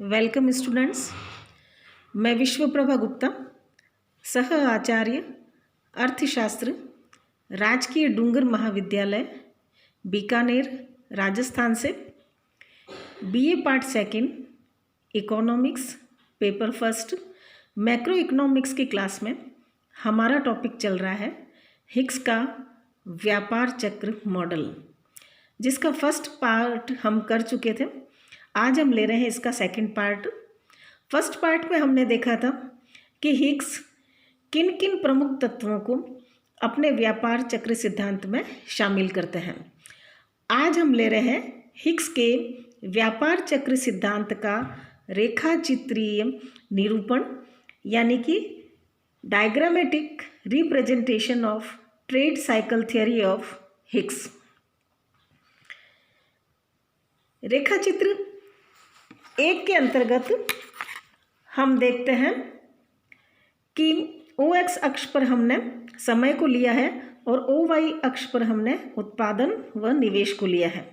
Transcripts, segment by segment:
Welcome students. मैं विश्वप्रभा गुप्ता, सह आचार्य अर्थशास्त्र, राजकीय डूंगर महाविद्यालय बीकानेर, राजस्थान से BA part second economics paper first macro economics की क्लास में हमारा टॉपिक चल रहा है हिग्स का व्यापार चक्र मॉडल, जिसका फर्स्ट पार्ट हम कर चुके थे। आज हम ले रहे हैं इसका सेकंड पार्ट। फर्स्ट पार्ट में हमने देखा था कि हिग्स किन किन प्रमुख तत्वों को अपने व्यापार चक्र सिद्धांत में शामिल करते हैं। आज हम ले रहे हैं हिग्स के व्यापार चक्र सिद्धांत का रेखा चित्रीय निरूपण, यानी कि diagrammatic representation of trade cycle theory of Hicks. रेखा चित्र एक के अंतर्गत हम देखते हैं कि OX अक्ष पर हमने समय को लिया है और OY अक्ष पर हमने उत्पादन व निवेश को लिया है।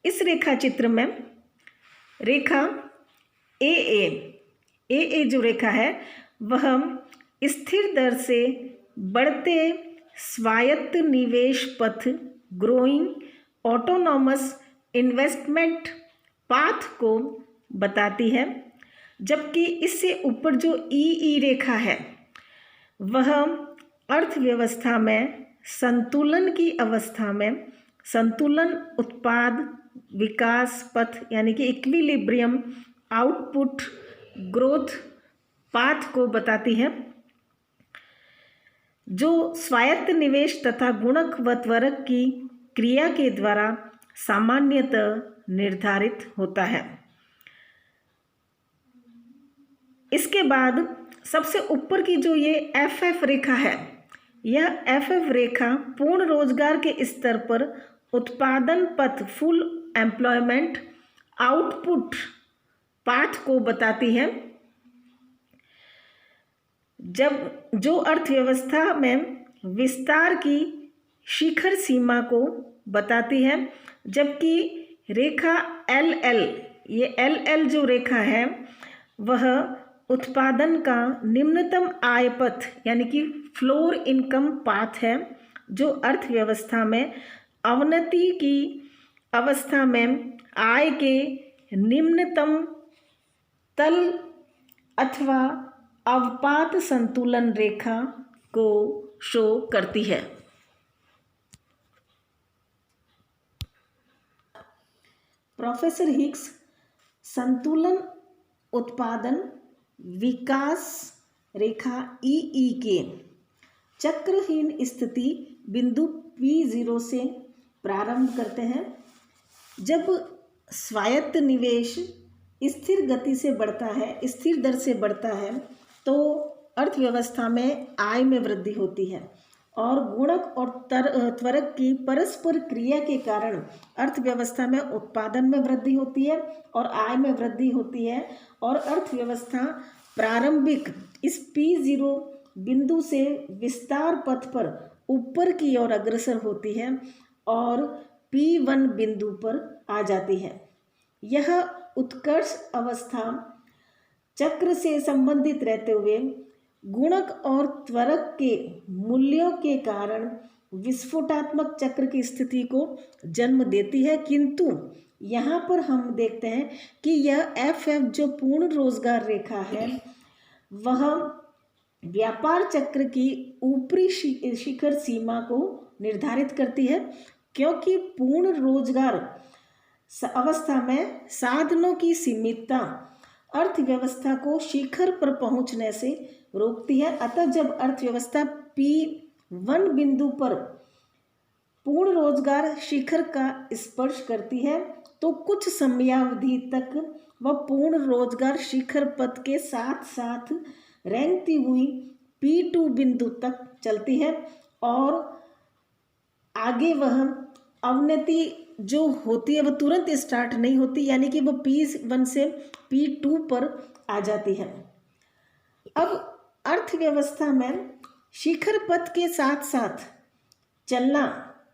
इस रेखा चित्र में रेखा AA जो रेखा है वह स्थिर दर से बढ़ते स्वायत्त निवेश पथ ग्रोइंग ऑटोनॉमस इन्वेस्टमेंट पाथ को बताती है, जबकि इससे ऊपर जो ई रेखा है वह अर्थव्यवस्था में संतुलन की अवस्था में संतुलन उत्पाद विकास पथ यानी कि इक्विलिब्रियम आउटपुट ग्रोथ पाथ को बताती है, जो स्वायत्त निवेश तथा गुणक व त्वरक की क्रिया के द्वारा सामान्यतः निर्धारित होता है। इसके बाद सबसे ऊपर की जो ये FF रेखा है, यह FF रेखा पूर्ण रोजगार के स्तर पर उत्पादन पथ फुल एम्प्लॉयमेंट आउटपुट पाथ को बताती है, जब जो अर्थव्यवस्था में विस्तार की शिखर सीमा को बताती है, जबकि रेखा LL, ये LL जो रेखा है वह उत्पादन का निम्नतम आय पथ यानी कि फ्लोर इनकम पाथ है, जो अर्थव्यवस्था में अवनति की अवस्था में आय के निम्नतम तल अथवा अवपात संतुलन रेखा को शो करती है। प्रोफेसर हिग्स संतुलन उत्पादन विकास रेखा ई के चक्रहीन स्थिति बिंदु P0 से प्रारंभ करते हैं। जब स्वायत्त निवेश स्थिर गति से बढ़ता है, स्थिर दर से बढ़ता है, तो अर्थव्यवस्था में आय में वृद्धि होती है और गुणक और त्वरक की परस्पर क्रिया के कारण अर्थव्यवस्था में उत्पादन में वृद्धि होती है और आय में वृद्धि होती है, और अर्थव्यवस्था प्रारंभिक इस P0 बिंदु से विस्तार पथ पर ऊपर की ओर अग्रसर होती है और P1 बिंदु पर आ जाती है। यह उत्कर्ष अवस्था चक्र से संबंधित रहते हुए गुणक और त्वरक के मूल्यों के कारण विस्फोटात्मक चक्र की स्थिति को जन्म देती है, किंतु यहाँ पर हम देखते हैं कि यह FF जो पूर्ण रोजगार रेखा है वह व्यापार चक्र की ऊपरी शिखर सीमा को निर्धारित करती है, क्योंकि पूर्ण रोजगार अवस्था में साधनों की सीमितता अर्थव्यवस्था को शिखर पर पहुंचने से रोकती है। अतः जब अर्थव्यवस्था P1 बिंदु पर पूर्ण रोजगार शिखर का स्पर्श करती है तो कुछ समयावधि तक वह पूर्ण रोजगार शिखर पथ के साथ साथ रेंगती हुई P2 बिंदु तक चलती है और आगे वह अवनति जो होती है वह तुरंत स्टार्ट नहीं होती, यानी कि वह P1 से P2 पर आ जाती है। अब अर्थव्यवस्था में शिखर पथ के साथ साथ चलना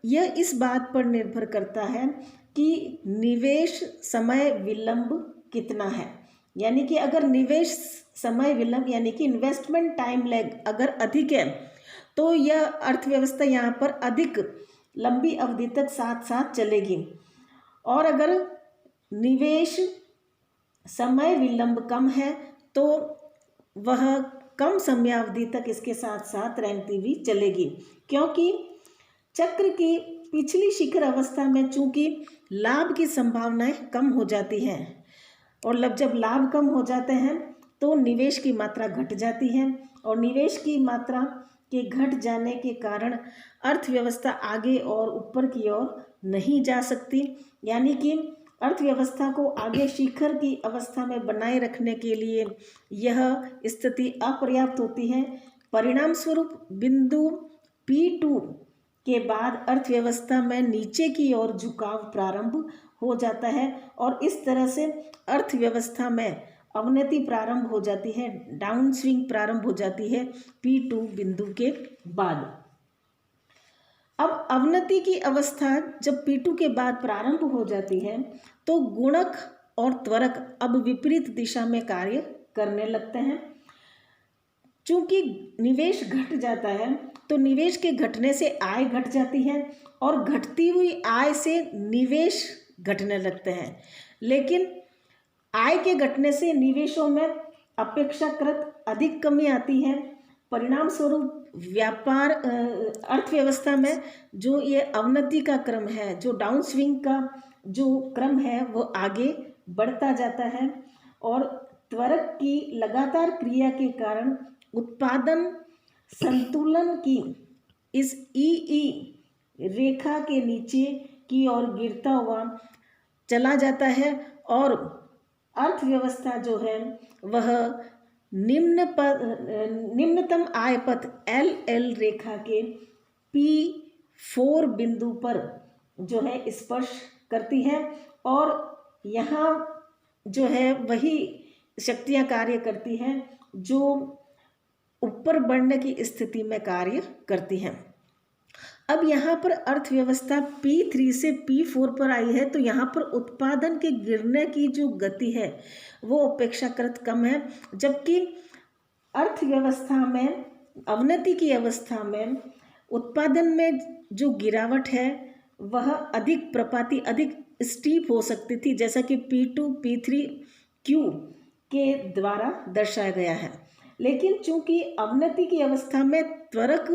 यह इस बात पर निर्भर करता है कि निवेश समय विलंब कितना है। यानी कि अगर निवेश समय विलंब यानी कि इन्वेस्टमेंट टाइम लैग अगर अधिक है तो यह अर्थव्यवस्था यहाँ पर अधिक लंबी अवधि तक साथ साथ चलेगी। और अगर निवेश समय विलंब कम है तो वह कम समयावधि तक इसके साथ साथ रहती हुई चलेगी, क्योंकि चक्र की पिछली शिखर अवस्था में चूंकि लाभ की संभावनाएं कम हो जाती हैं और जब लाभ कम हो जाते हैं तो निवेश की मात्रा घट जाती है और निवेश की मात्रा के घट जाने के कारण अर्थव्यवस्था आगे और ऊपर की ओर नहीं जा सकती। यानी कि अर्थव्यवस्था को आगे शिखर की अवस्था में बनाए रखने के लिए यह स्थिति अपर्याप्त होती है। परिणाम स्वरूप बिंदु P2 के बाद अर्थव्यवस्था में नीचे की ओर झुकाव प्रारंभ हो जाता है और इस तरह से अर्थव्यवस्था में अवनति प्रारंभ हो जाती है, डाउन स्विंग प्रारंभ हो जाती है P2 बिंदु के बाद। अब अवनति की अवस्था जब P2 के बाद प्रारंभ हो जाती है तो गुणक और त्वरक अब विपरीत दिशा में कार्य करने लगते हैं। चूंकि निवेश घट जाता है तो निवेश के घटने से आय घट जाती है और घटती हुई आय से निवेश घटने लगते हैं, लेकिन आय के घटने से निवेशों में अपेक्षाकृत अधिक कमी आती है। परिणाम स्वरूप व्यापार अर्थव्यवस्था में जो ये अवनति का क्रम है, जो डाउन स्विंग का जो क्रम है वो आगे बढ़ता जाता है और त्वरक की लगातार क्रिया के कारण उत्पादन संतुलन की इस ई रेखा के नीचे की ओर गिरता हुआ चला जाता है और अर्थव्यवस्था जो है वह निम्नतम आय पथ LL रेखा के P4 बिंदु पर जो है स्पर्श करती है और यहाँ जो है वही शक्तियाँ कार्य करती हैं जो ऊपर बढ़ने की स्थिति में कार्य करती हैं। अब यहाँ पर अर्थव्यवस्था P3 से P4 पर आई है तो यहाँ पर उत्पादन के गिरने की जो गति है वो अपेक्षाकृत कम है, जबकि अर्थव्यवस्था में अवनति की अवस्था में उत्पादन में जो गिरावट है वह अधिक प्रपाती अधिक स्टीप हो सकती थी, जैसा कि P2 P3 Q के द्वारा दर्शाया गया है। लेकिन चूंकि अवनति की अवस्था में त्वरक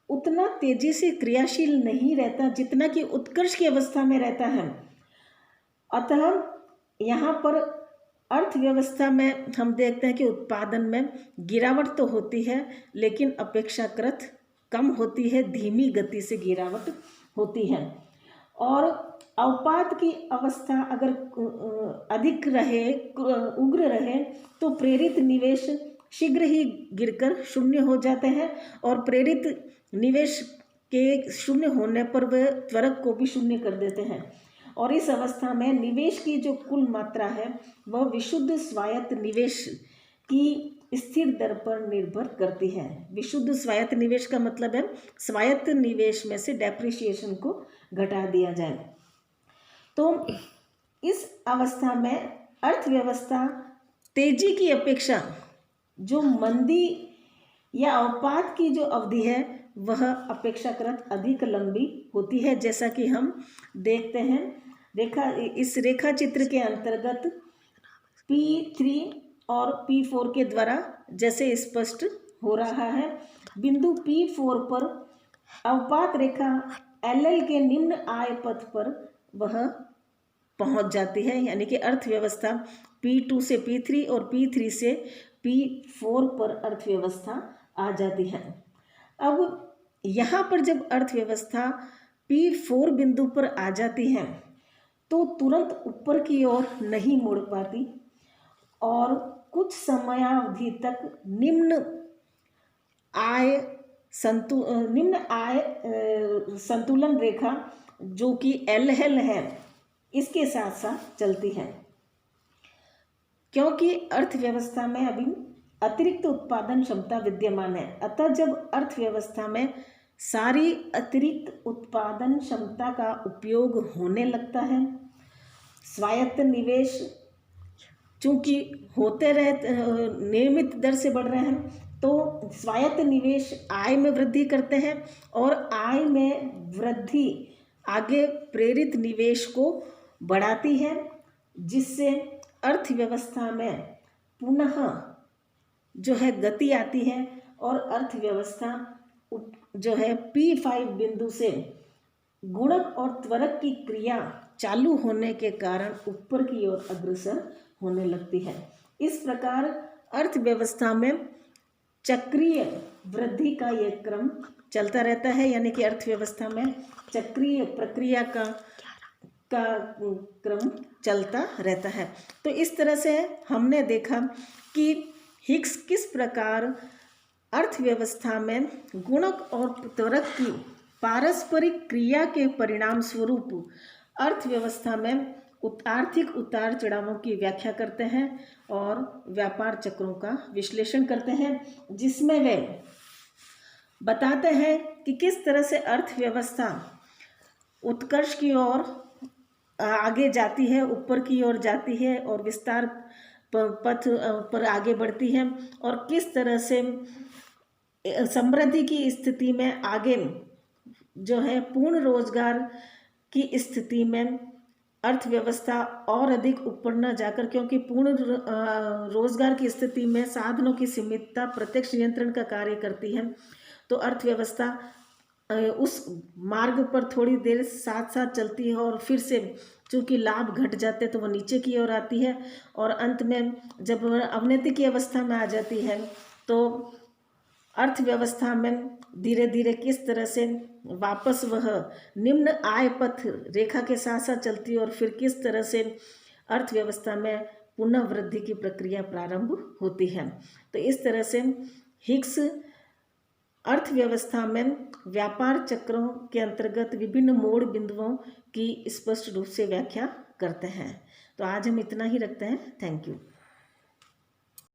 उतना तेजी से क्रियाशील नहीं रहता जितना कि उत्कर्ष की अवस्था में रहता है, अतः यहाँ पर अर्थव्यवस्था में हम देखते हैं कि उत्पादन में गिरावट तो होती है लेकिन अपेक्षाकृत कम होती है, धीमी गति से गिरावट होती है। और अवपात की अवस्था अगर अधिक रहे, उग्र रहे तो प्रेरित निवेश शीघ्र ही गिरकर शून्य हो जाते हैं और प्रेरित निवेश के शून्य होने पर वे त्वरक को भी शून्य कर देते हैं और इस अवस्था में निवेश की जो कुल मात्रा है वह विशुद्ध स्वायत्त निवेश की स्थिर दर पर निर्भर करती है। विशुद्ध स्वायत्त निवेश का मतलब है स्वायत्त निवेश में से डेप्रिसिएशन को घटा दिया जाए। तो इस अवस्था में अर्थव्यवस्था तेजी की अपेक्षा जो मंदी या अवपात की जो अवधि है वह अपेक्षाकृत अधिक लंबी होती है, जैसा कि हम देखते हैं इस रेखा चित्र के अंतर्गत P3 और P4 के द्वारा जैसे स्पष्ट हो रहा है। बिंदु P4 पर अवपात रेखा LL के निम्न आय पथ पर वह पहुंच जाती है, यानी कि अर्थव्यवस्था P2 से P3 और P3 से P4 पर अर्थव्यवस्था आ जाती है। अब यहाँ पर जब अर्थव्यवस्था P4 बिंदु पर आ जाती है तो तुरंत ऊपर की ओर नहीं मुड़ पाती और कुछ समयावधि तक निम्न आय संतुलन रेखा जो कि LL है इसके साथ साथ चलती है, क्योंकि अर्थव्यवस्था में अभी अतिरिक्त उत्पादन क्षमता विद्यमान है। अतः जब अर्थव्यवस्था में सारी अतिरिक्त उत्पादन क्षमता का उपयोग होने लगता है, स्वायत्त निवेश चूँकि होते रहे नियमित दर से बढ़ रहे हैं, तो स्वायत्त निवेश आय में वृद्धि करते हैं और आय में वृद्धि आगे प्रेरित निवेश को बढ़ाती है, जिससे अर्थव्यवस्था में पुनः जो है गति आती है और अर्थव्यवस्था जो है P5 बिंदु से गुणक और त्वरक की क्रिया चालू होने के कारण ऊपर की ओर अग्रसर होने लगती है। इस प्रकार अर्थव्यवस्था में चक्रीय वृद्धि का यह क्रम चलता रहता है, यानी कि अर्थव्यवस्था में चक्रीय प्रक्रिया का क्रम चलता रहता है। तो इस तरह से हमने देखा कि हिग्स किस प्रकार अर्थव्यवस्था में गुणक और त्वरक की पारस्परिक क्रिया के परिणाम स्वरूप अर्थव्यवस्था में आर्थिक उतार चढ़ावों की व्याख्या करते हैं और व्यापार चक्रों का विश्लेषण करते हैं, जिसमें वे बताते हैं कि किस तरह से अर्थव्यवस्था उत्कर्ष की ओर आगे जाती है, ऊपर की ओर जाती है और विस्तार पथ पर आगे बढ़ती है, और किस तरह से समृद्धि की स्थिति में आगे जो है पूर्ण रोजगार की स्थिति में अर्थव्यवस्था और अधिक ऊपर न जाकर, क्योंकि पूर्ण रोजगार की स्थिति में साधनों की सीमितता प्रत्यक्ष नियंत्रण का कार्य करती है, तो अर्थव्यवस्था उस मार्ग पर थोड़ी देर साथ साथ चलती है और फिर से चूँकि लाभ घट जाते तो वो नीचे की ओर आती है, और अंत में जब अवनति की अवस्था में आ जाती है तो अर्थव्यवस्था में धीरे धीरे किस तरह से वापस वह निम्न आय पथ रेखा के साथ साथ चलती है और फिर किस तरह से अर्थव्यवस्था में पुनः वृद्धि की प्रक्रिया प्रारंभ होती है। तो इस तरह से हिग्स अर्थव्यवस्था में व्यापार चक्रों के अंतर्गत विभिन्न मोड़ बिंदुओं की स्पष्ट रूप से व्याख्या करते हैं। तो आज हम इतना ही रखते हैं। Thank you.